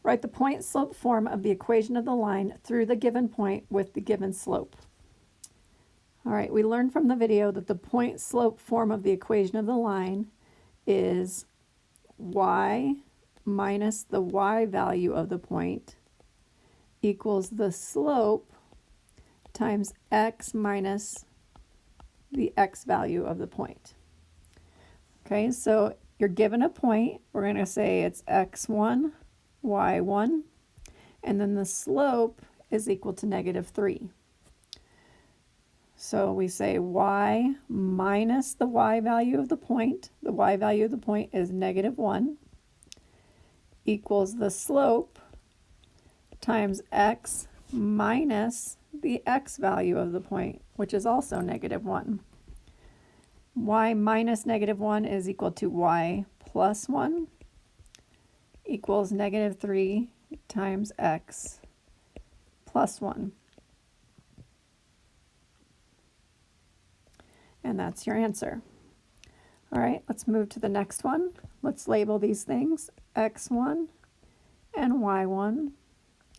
Write the point-slope form of the equation of the line through the given point with the given slope. All right, we learned from the video that the point-slope form of the equation of the line is y minus the y value of the point equals the slope times x minus the x value of the point. Okay, so you're given a point. We're going to say it's x1, y1, and then the slope is equal to -3. So we say y minus the y value of the point. The y value of the point is -1 equals the slope times x minus the x value of the point, which is also -1. Y minus -1 is equal to y plus 1 equals -3 times x plus 1. And that's your answer. All right, let's move to the next one. Let's label these things x1 and y1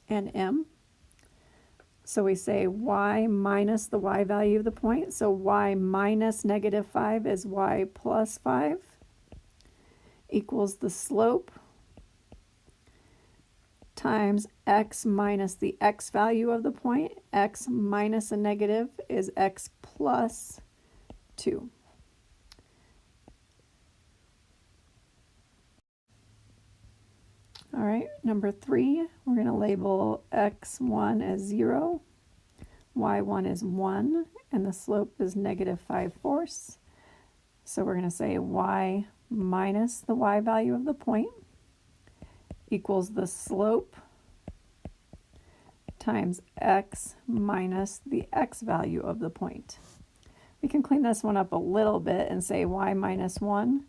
and m. So we say y minus the y value of the point. So y minus -5 is y plus 5 equals the slope times x minus the x value of the point. X minus a negative is x plus 2. All right, number 3, we're going to label x1 as 0, y1 is 1, and the slope is -5/4. So we're going to say y minus the y value of the point equals the slope times x minus the x value of the point. We can clean this one up a little bit and say y minus 1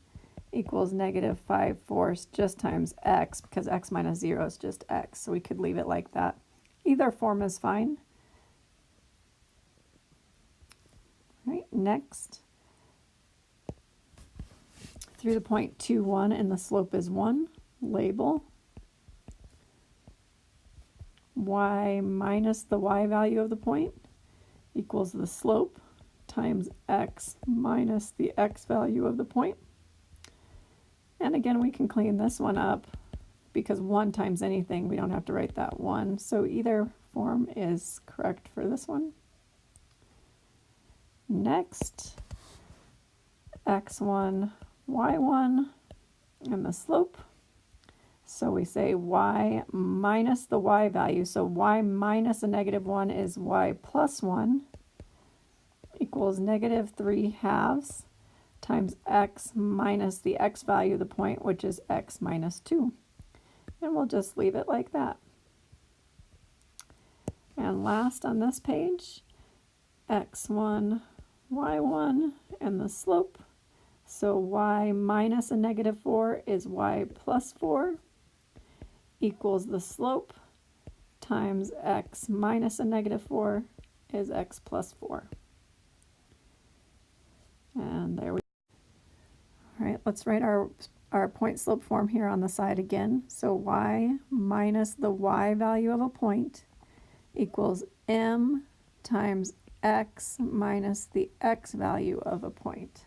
equals -5/4 just times x, because x minus 0 is just x, so we could leave it like that. Either form is fine. All right, next, through the point 2, 1, and the slope is 1, label y minus the y value of the point equals the slope times x minus the x value of the point. And again, we can clean this one up because 1 times anything, we don't have to write that 1. So either form is correct for this one. Next, x1, y1, and the slope. So we say y minus the y value. So y minus a -1 is y plus 1 equals -3/2 times x minus the x value of the point, which is x minus 2. And we'll just leave it like that. And last on this page, x1, y1, and the slope. So y minus a -4 is y plus 4 equals the slope times x minus a -4 is x plus 4. And there we go. All right, let's write our point slope form here on the side again. So y minus the y value of a point equals m times x minus the x value of a point.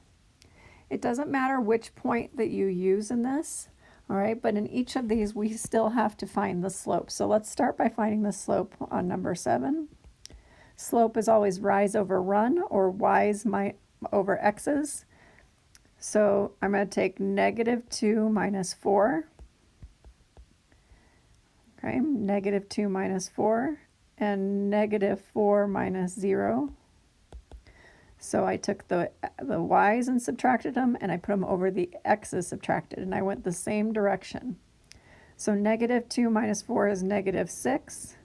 It doesn't matter which point that you use in this, all right, but in each of these we still have to find the slope. So let's start by finding the slope on number 7. Slope is always rise over run, or y's over x's. So I'm going to take -2 minus 4. Okay, -2 minus 4 and -4 minus 0. So I took the y's and subtracted them, and I put them over the x's subtracted, and I went the same direction. So -2 minus 4 is -6.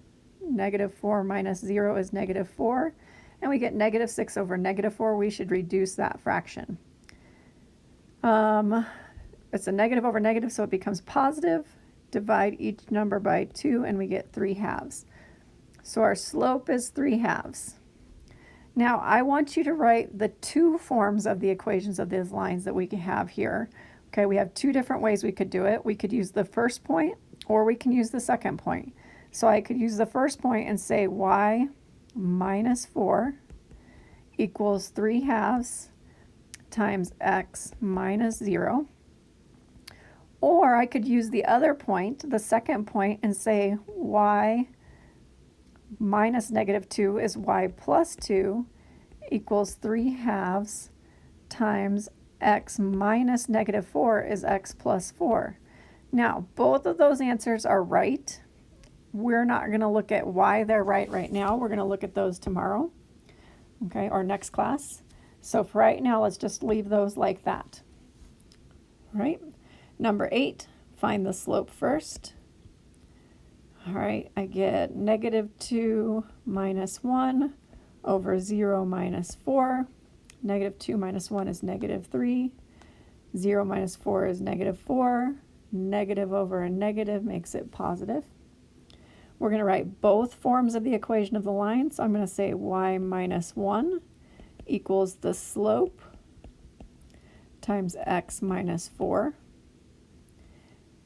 -4 minus 0 is -4. And we get -6 over -4. We should reduce that fraction. It's a negative over negative, so it becomes positive. Divide each number by 2, and we get 3/2. So our slope is 3/2. Now, I want you to write the two forms of the equations of these lines that we have here. Okay, we have two different ways we could do it. We could use the first point, or we can use the second point. So I could use the first point and say y minus 4 equals 3/2 times x minus 0. Or I could use the other point, the second point, and say y minus -2 is y plus 2 equals 3/2 times x minus -4 is x plus 4. Now, both of those answers are right. We're not going to look at why they're right now. We're going to look at those tomorrow, okay, or next class. So for right now, let's just leave those like that. All right, number 8, find the slope first. All right, I get -2 minus 1 over 0 minus 4. -2 minus 1 is -3. 0 minus 4 is -4. Negative over a negative makes it positive. We're going to write both forms of the equation of the line. So I'm going to say y minus 1 equals the slope times x minus 4.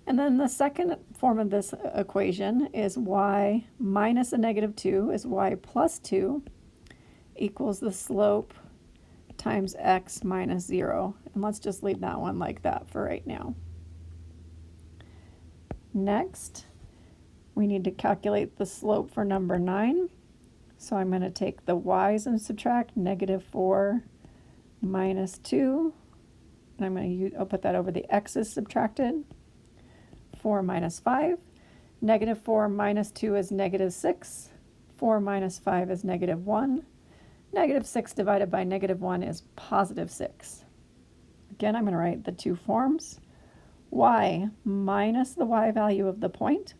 And then the second form of this equation is y minus a -2 is y plus 2 equals the slope times x minus 0. And let's just leave that one like that for right now. Next, we need to calculate the slope for number 9. So I'm going to take the y's and subtract -4 minus 2. And I'm going to I'll put that over the x's subtracted. 4 minus 5. -4 minus 2 is -6. 4 minus 5 is -1. -6 divided by -1 is +6. Again, I'm going to write the two forms. Y minus the y value of the point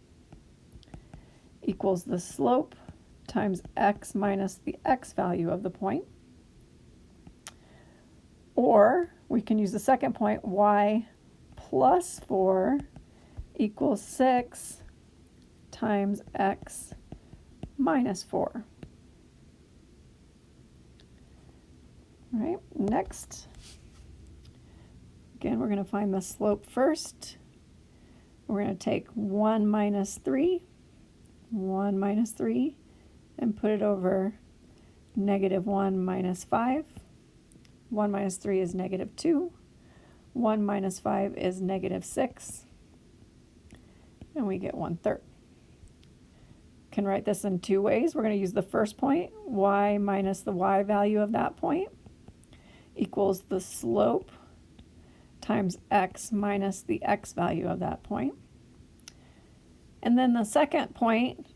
equals the slope times x minus the x value of the point. Or we can use the second point, y plus 4 equals 6 times x minus 4. All right, next. Again, we're going to find the slope first. We're going to take 1 minus 3, and put it over -1 minus 5. 1 minus 3 is -2. 1 minus 5 is -6. And we get 1/3. Can write this in two ways. We're going to use the first point, y minus the y value of that point equals the slope times x minus the x value of that point. And then the second point,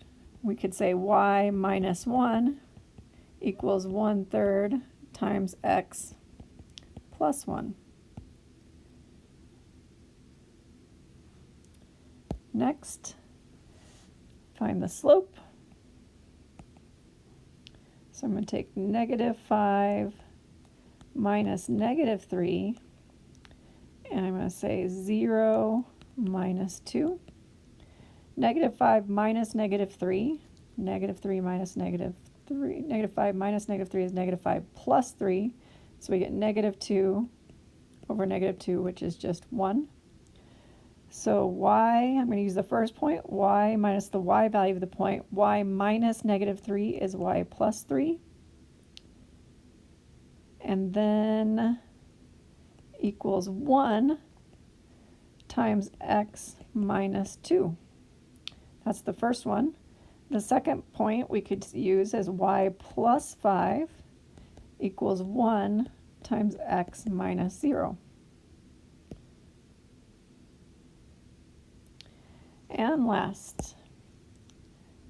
we could say y minus 1 equals 1/3 times x plus 1. Next, find the slope. So I'm going to take -5 minus -3, and I'm going to say 0 minus 2. -5 minus -3, -3 minus -3, -5 minus -3 is -5 plus 3, so we get -2 over -2, which is just 1. So y, I'm going to use the first point, y minus the y value of the point, y minus -3 is y plus 3. And then equals 1 times x minus 2. That's the first one. The second point we could use as y plus 5 equals 1 times x minus 0. And last,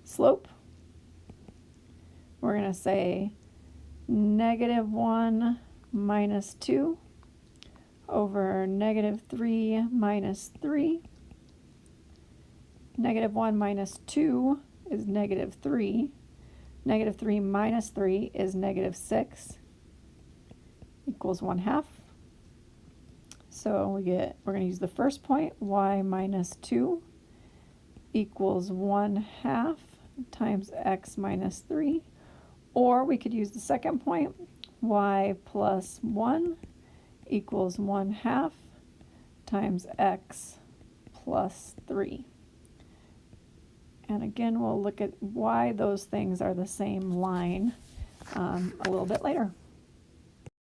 slope. We're going to say -1 minus 2 over -3 minus 3. -1 minus 2 is -3. -3 minus 3 is -6 equals 1/2. So we're going to use the first point, y minus 2 equals 1/2 times x minus 3. Or we could use the second point, y plus 1 equals 1/2 times x plus 3. And again, we'll look at why those things are the same line a little bit later.